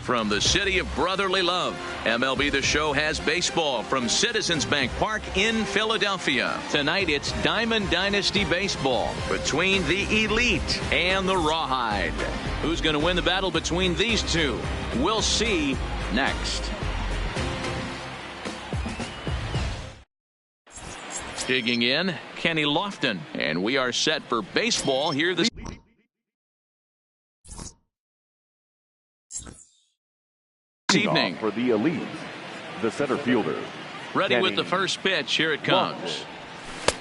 From the city of brotherly love, MLB The Show has baseball from Citizens Bank Park in Philadelphia. Tonight it's Diamond Dynasty Baseball between the Elite and the Rawhide. Who's going to win the battle between these two? We'll see next. Digging in, Kenny Lofton, and we are set for baseball here this evening. For the Elite, the center fielder. Ready with the first pitch. Here it comes.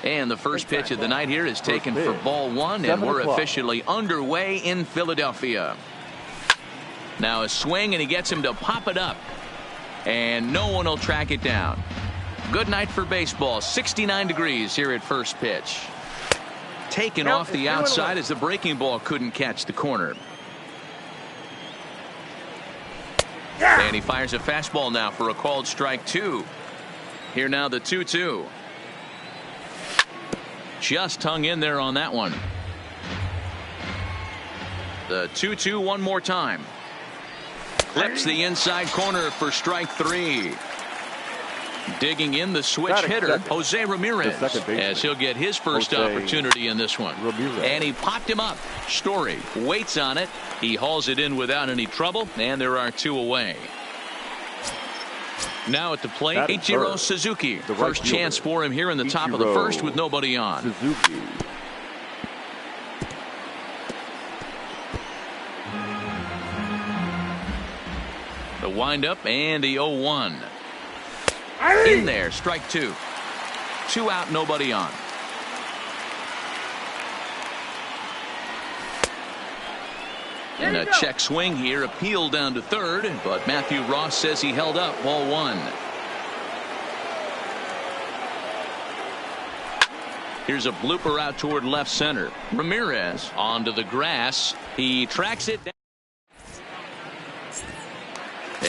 And the first pitch of the night here is taken for ball one, and we're officially underway in Philadelphia. Now a swing, and he gets him to pop it up, and no one will track it down. Good night for baseball. 69 degrees here at first pitch. Taken off the outside as the breaking ball couldn't catch the corner. And he fires a fastball now for a called strike two. Here now the 2-2. Just hung in there on that one. The 2-2 one more time. Clips the inside corner for strike three. Digging in the switch hitter, Jose Ramirez, as he'll get his first opportunity in this one. And he popped him up. Story waits on it. He hauls it in without any trouble, and there are two away. Now at the plate, Ichiro Suzuki. First chance for him here in the top of the first with nobody on. Suzuki. The windup and the 0-1. In there, strike two. Two out, nobody on. And a check swing here, appeal down to third, but Matthew Ross says he held up. Ball one. Here's a blooper out toward left center. Ramirez onto the grass. He tracks it down.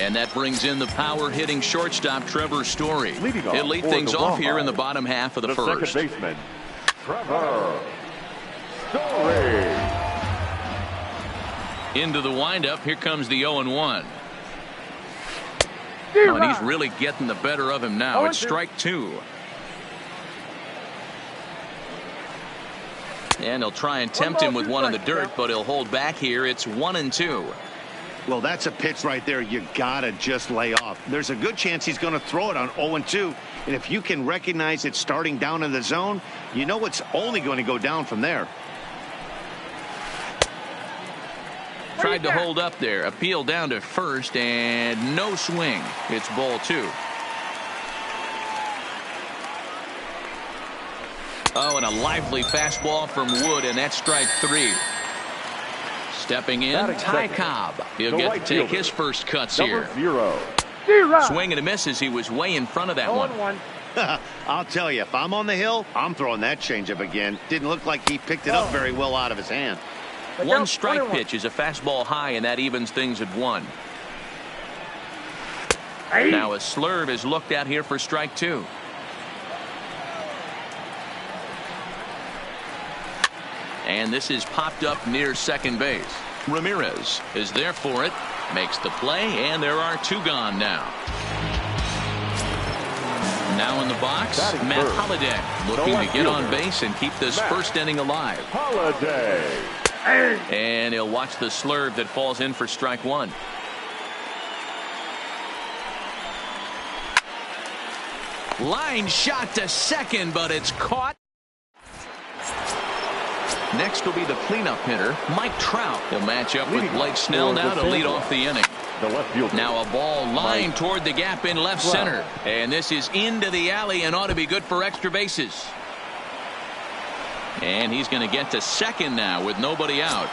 And that brings in the power hitting shortstop Trevor Story. He'll lead things off here in the bottom half of the first. Second baseman, Trevor Story. Into the windup. Here comes the 0-1. Oh, and he's really getting the better of him now. It's strike two. And he'll try and tempt him with one in the dirt, but he'll hold back here. It's 1-2. Well, that's a pitch right there you gotta just lay off. There's a good chance he's going to throw it on 0-2, and if you can recognize it starting down in the zone, you know it's only going to go down from there. Tried to hold up there. Appeal down to first, and no swing. It's ball two. Oh, and a lively fastball from Wood, and that's strike three. Stepping in, Ty Cobb. He'll get to take his first cuts here. Swing and a miss as he was way in front of that one. I'll tell you, if I'm on the hill, I'm throwing that changeup again. Didn't look like he picked it up very well out of his hand. One strike pitch is a fastball high, and that evens things at one. Now a slurve is looked at here for strike two. And this is popped up near second base. Ramirez is there for it, makes the play, and there are two gone now. Now in the box, Matt Holliday looking to get on base and keep this first inning alive. Holliday. And he'll watch the slurve that falls in for strike one. Line shot to second, but it's caught. Next will be the cleanup hitter, Mike Trout. He'll match up with Blake Snell now to lead off the inning. Now a ball lined toward the gap in left center. And this is into the alley and ought to be good for extra bases. And he's going to get to second now with nobody out.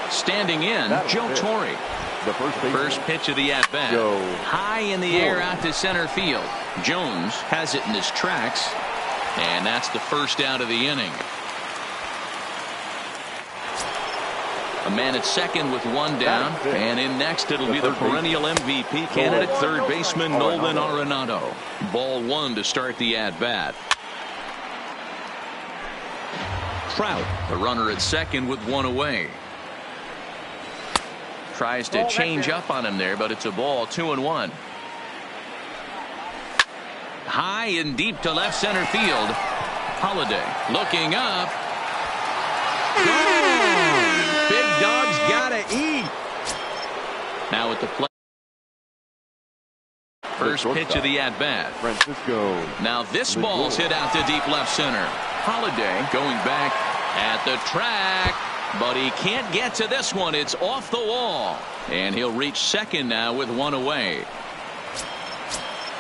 Standing in, Joe Torre. The first pitch of the at-bat. High in the air out to center field. Jones has it in his tracks. And that's the first out of the inning. A man at second with one down, and in next it'll be the perennial MVP candidate, third baseman Nolan Arenado. Ball one to start the at-bat. Trout, the runner at second with one away. Tries to change up on him there, but it's a ball, 2-1. High and deep to left center field. Holiday looking up. Gone. Big dog's gotta eat. Now at the plate. First pitch of the at-bat. Francisco. Now this ball's hit out to deep left center. Holiday going back at the track, but he can't get to this one. It's off the wall, and he'll reach second now with one away.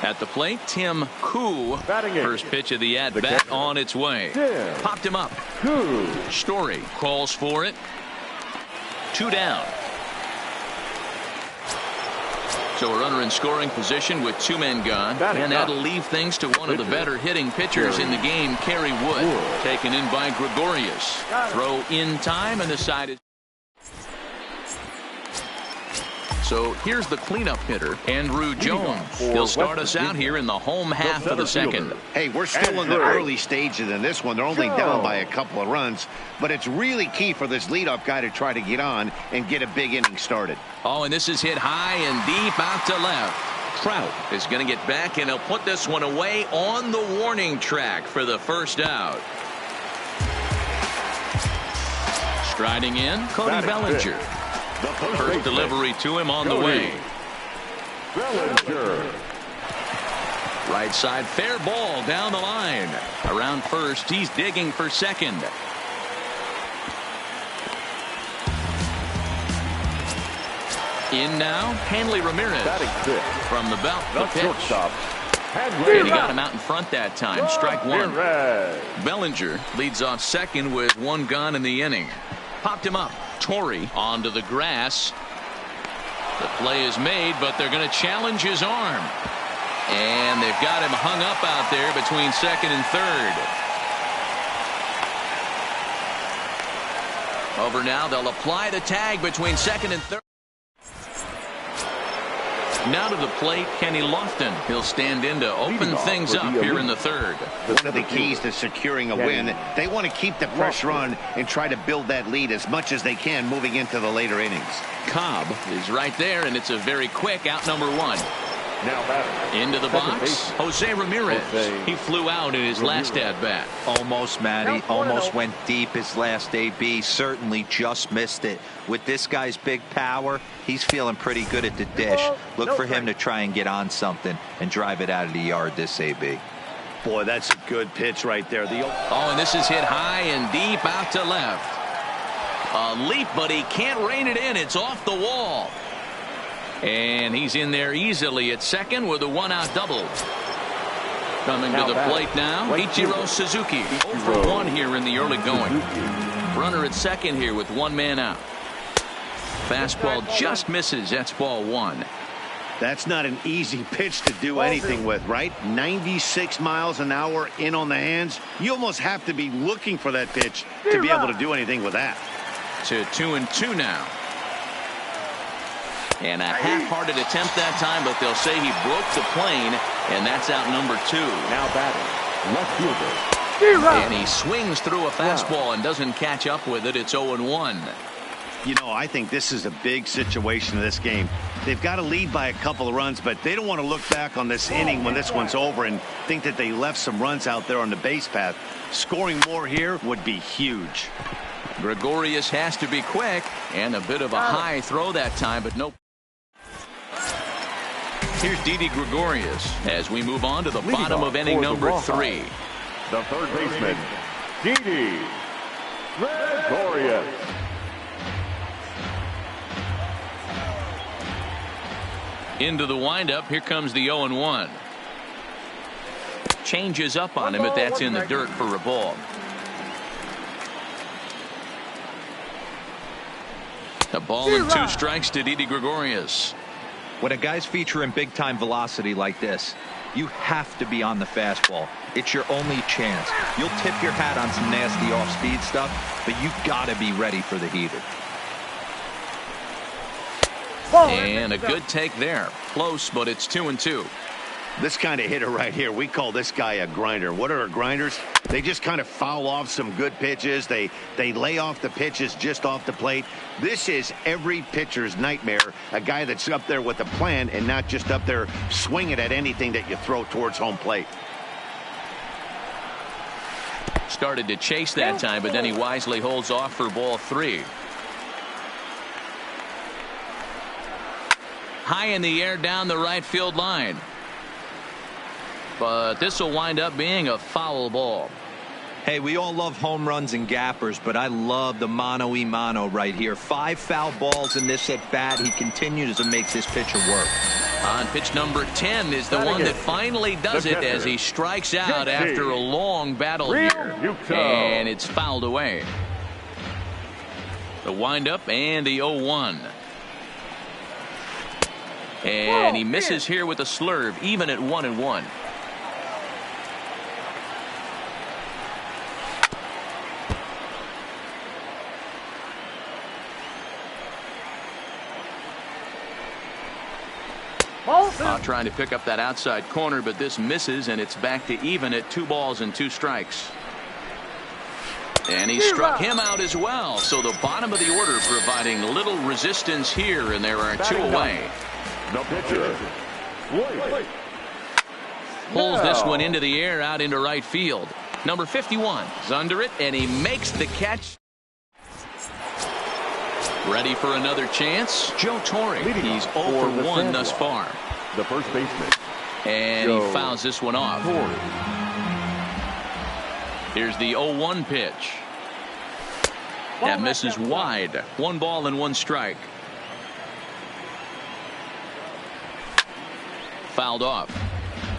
At the plate, Tim Koo. First pitch of the at-bat on its way. Popped him up. Story calls for it. 2 down. So a runner in scoring position with 2 men gone, and that'll leave things to one of the better hitting pitchers in the game, Kerry Wood, taken in by Gregorius. Throw in time, and the side is. So here's the cleanup hitter, Andrew Jones. He'll start us out here in the home half of the second. Hey, we're still in the early stages in this one. They're only down by a couple of runs, but it's really key for this leadoff guy to try to get on and get a big inning started. Oh, and this is hit high and deep out to left. Trout is going to get back, and he'll put this one away on the warning track for the first out. Striding in, Cody Bellinger. First delivery to him on the way. Bellinger. Right side, fair ball down the line. Around first, he's digging for second. In now, Hanley Ramirez. From the belt, the pitch. And he got him out in front that time. Strike one. Bellinger leads off second with 1 gone in the inning. Popped him up. Torrey onto the grass. The play is made, but they're going to challenge his arm. And they've got him hung up out there between second and third. Over now, they'll apply the tag between second and third. Now to the plate, Kenny Lofton. He'll stand in to open things up here in the third. One of the keys to securing a win, they want to keep the pressure on and try to build that lead as much as they can moving into the later innings. Cobb is right there, and it's a very quick out number 1. Into the box, Jose Ramirez. He flew out in his last at-bat. Almost, Matty. Almost went deep his last AB. Certainly just missed it. With this guy's big power, he's feeling pretty good at the dish. Look for him to try and get on something and drive it out of the yard this AB. Boy, that's a good pitch right there. Oh, and this is hit high and deep out to left. A leap, but he can't rein it in. It's off the wall. And he's in there easily at second with a 1-out double. Coming to the plate now, Ichiro Suzuki. 0 for 1 here in the early going. Runner at second here with 1 man out. Fastball just misses. That's ball 1. That's not an easy pitch to do anything with, right? 96 miles an hour in on the hands. You almost have to be looking for that pitch to be able to do anything with that. To 2-2 now. And a half-hearted attempt that time, but they'll say he broke the plane, and that's out number 2. Now batting, left fielder. And he swings through a fastball and doesn't catch up with it. It's 0-1. You know, I think this is a big situation in this game. They've got to lead by a couple of runs, but they don't want to look back on this inning when this one's over and think that they left some runs out there on the base path. Scoring more here would be huge. Gregorius has to be quick, and a bit of a high throw that time, but no. Here's Didi Gregorius as we move on to the bottom of inning number 3. The third baseman, Didi Gregorius. Into the windup. Here comes the 0-1. Changes up on him, but that's in the dirt for a ball. A ball and 2 strikes to Didi Gregorius. When a guy's featuring big-time velocity like this, you have to be on the fastball. It's your only chance. You'll tip your hat on some nasty off-speed stuff, but you got to be ready for the heater. And a good take there. Close, but it's 2-2. This kind of hitter right here, we call this guy a grinder. What are grinders? They just kind of foul off some good pitches. They lay off the pitches just off the plate. This is every pitcher's nightmare, a guy that's up there with a plan and not just up there swinging at anything that you throw towards home plate. Started to chase that time, but then he wisely holds off for ball 3. High in the air down the right field line. But this will wind up being a foul ball. Hey, we all love home runs and gappers, but I love the mano-y-mano right here. 5 foul balls in this at bat. He continues to make this pitcher work. On pitch number 10 is the one that finally does it as he strikes out after a long battle here. And it's fouled away. The windup and the 0-1. And he misses here with a slurve, even at 1-1. Trying to pick up that outside corner, but this misses, and it's back to even at 2 balls and 2 strikes. And he struck him out as well. So the bottom of the order providing little resistance here, and there are 2 away. The pitcher. Pulls this one into the air out into right field. Number 51 is under it, and he makes the catch. Ready for another chance. Joe Torre. He's 0 for 1 thus far. The first baseman. And he fouls this one off. Here's the 0-1 pitch. That misses wide. 1 ball and 1 strike. Fouled off.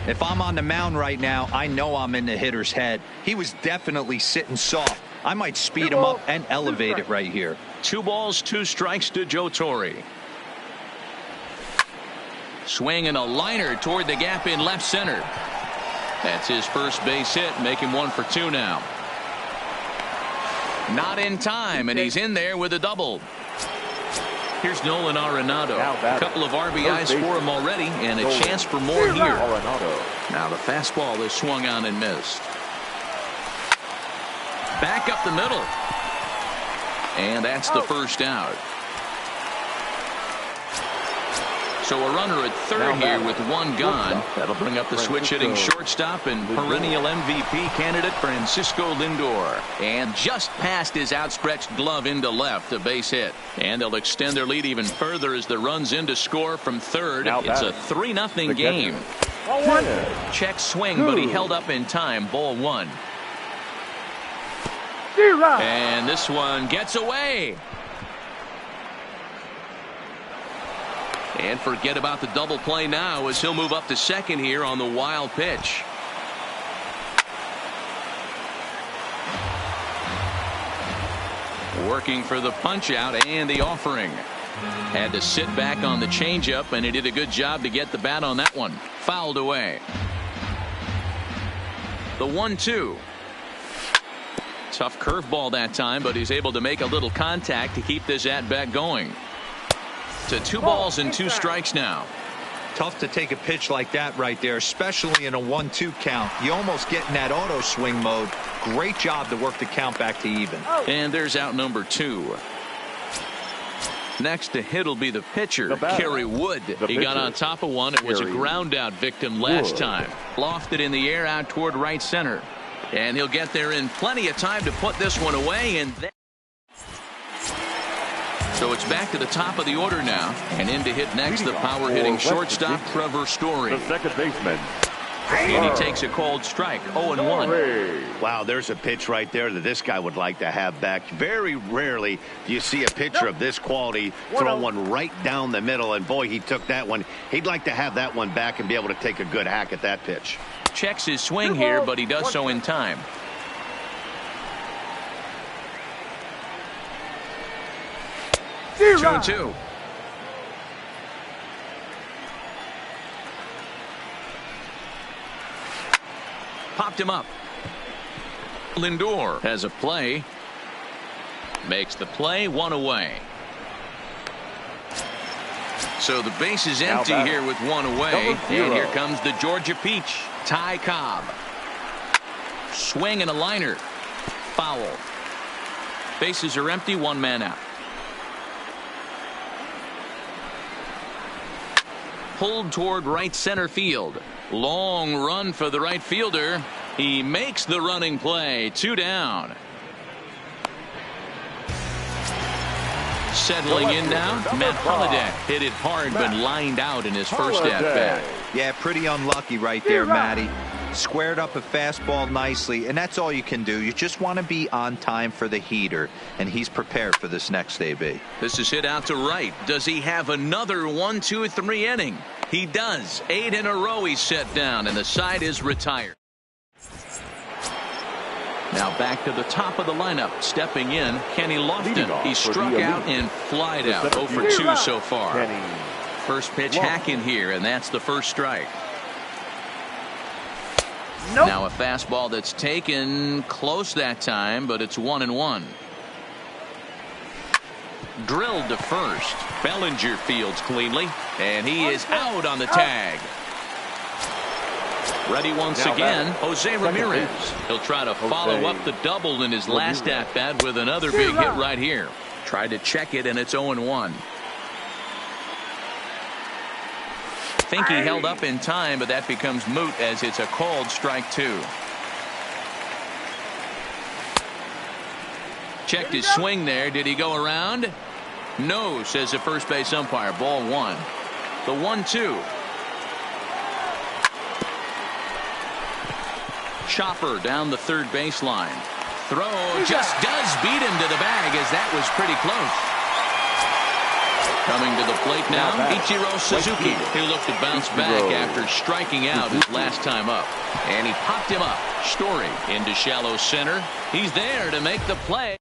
If I'm on the mound right now, I know I'm in the hitter's head. He was definitely sitting soft. I might speed him up and elevate it right here. 2 balls, 2 strikes to Joe Torre. Swinging a liner toward the gap in left center. That's his first base hit, make him 1 for 2 now. Not in time, and he's in there with a double. Here's Nolan Arenado. A couple of RBIs for him already, and a chance for more here. Now the fastball is swung on and missed. Back up the middle. And that's the first out. So a runner at third here with 1 gone. That'll bring up the switch-hitting shortstop and perennial MVP candidate Francisco Lindor. And just past his outstretched glove into left, a base hit. And they'll extend their lead even further as the runs in to score from third. It's a 3-0 game. Check swing, but he held up in time. Ball 1. And this one gets away. And forget about the double play now as he'll move up to second here on the wild pitch. Working for the punch out and the offering. Had to sit back on the changeup, and he did a good job to get the bat on that one. Fouled away. The 1-2. Tough curveball that time, but he's able to make a little contact to keep this at-bat going. To 2 balls and 2 strikes now. Tough to take a pitch like that right there, especially in a 1-2 count. You almost get in that auto swing mode. Great job to work the count back to even. And there's out number 2. Next to hit will be the pitcher, Kerry Wood. He got on top of one. It was a ground out victim last time. Lofted in the air out toward right center. And he'll get there in plenty of time to put this one away. And then so it's back to the top of the order now. And in to hit next, the power hitting shortstop, Trevor Story. The second baseman. And he takes a cold strike. 0-1. Wow, there's a pitch right there that this guy would like to have back. Very rarely do you see a pitcher of this quality throw one right down the middle. And boy, he took that one. He'd like to have that one back and be able to take a good hack at that pitch. Checks his swing here, but he does so in time. Two and 2. Popped him up. Lindor has a play. Makes the play, 1 away. So the base is empty here with one away. And here comes the Georgia Peach, Ty Cobb. Swing and a liner. Foul. Bases are empty, one man out. Pulled toward right center field. Long run for the right fielder. He makes the running play. 2 down. Settling in now, Matt Holliday. Hit it hard but lined out in his first at-bat. Yeah, pretty unlucky right there, Matty. Squared up a fastball nicely, and that's all you can do. You just want to be on time for the heater, and he's prepared for this next AB. This is hit out to right. Does he have another 1, 2, 3 inning? He does. 8 in a row he's set down, and the side is retired. Now back to the top of the lineup. Stepping in, Kenny Lofton. He struck out and flied out. 0 for 2 so far. First pitch hack in here, and that's the first strike. Nope. Now a fastball that's taken close that time, but it's 1-1. Drilled to first. Bellinger fields cleanly, and he is out on the tag. Ready once again, Jose Ramirez. He'll try to follow up the double in his last at-bat with another big hit right here. Tried to check it, and it's 0-1. Think he held up in time, but that becomes moot as it's a called strike 2. Checked his swing there. Did he go around? No, says the first base umpire. Ball 1. The 1-2. Chopper down the third baseline. Throw just does beat him to the bag, as that was pretty close. Coming to the plate now, Ichiro Suzuki. He looked to bounce back after striking out his last time up. And he popped him up. Story into shallow center. He's there to make the play.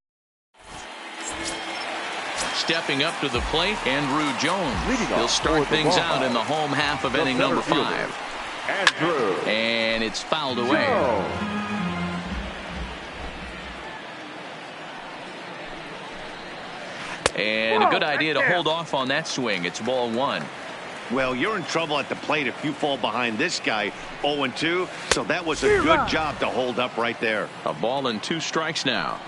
Stepping up to the plate, Andrew Jones. He'll start things out in the home half of inning number 5. And it's fouled away. And a good idea to hold off on that swing. It's ball 1. Well, you're in trouble at the plate if you fall behind this guy 0-2. So that was a good job to hold up right there. A ball and 2 strikes now.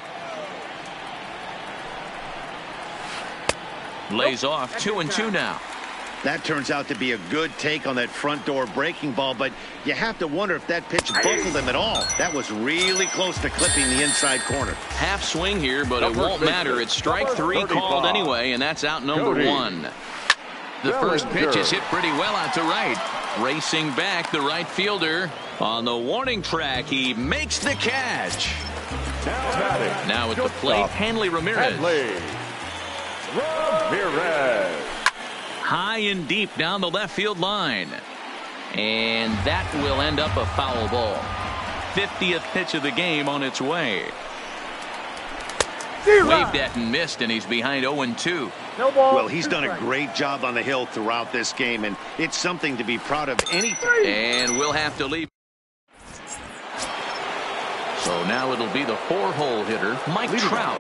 Lays off 2-2 now. That turns out to be a good take on that front door breaking ball, but you have to wonder if that pitch buckled him at all. That was really close to clipping the inside corner. Half swing here, but it won't matter. It's strike 3 called anyway, and that's out number 1. The first pitch is hit pretty well out to right. Racing back, the right fielder. On the warning track, he makes the catch. Now at the plate, Hanley Ramirez. High and deep down the left field line. And that will end up a foul ball. 50th pitch of the game on its way. Waved at and missed, and he's behind 0-2. Well, he's done a great job on the hill throughout this game, and it's something to be proud of anytime. And we'll have to leave. So now it'll be the 4-hole hitter, Mike Trout.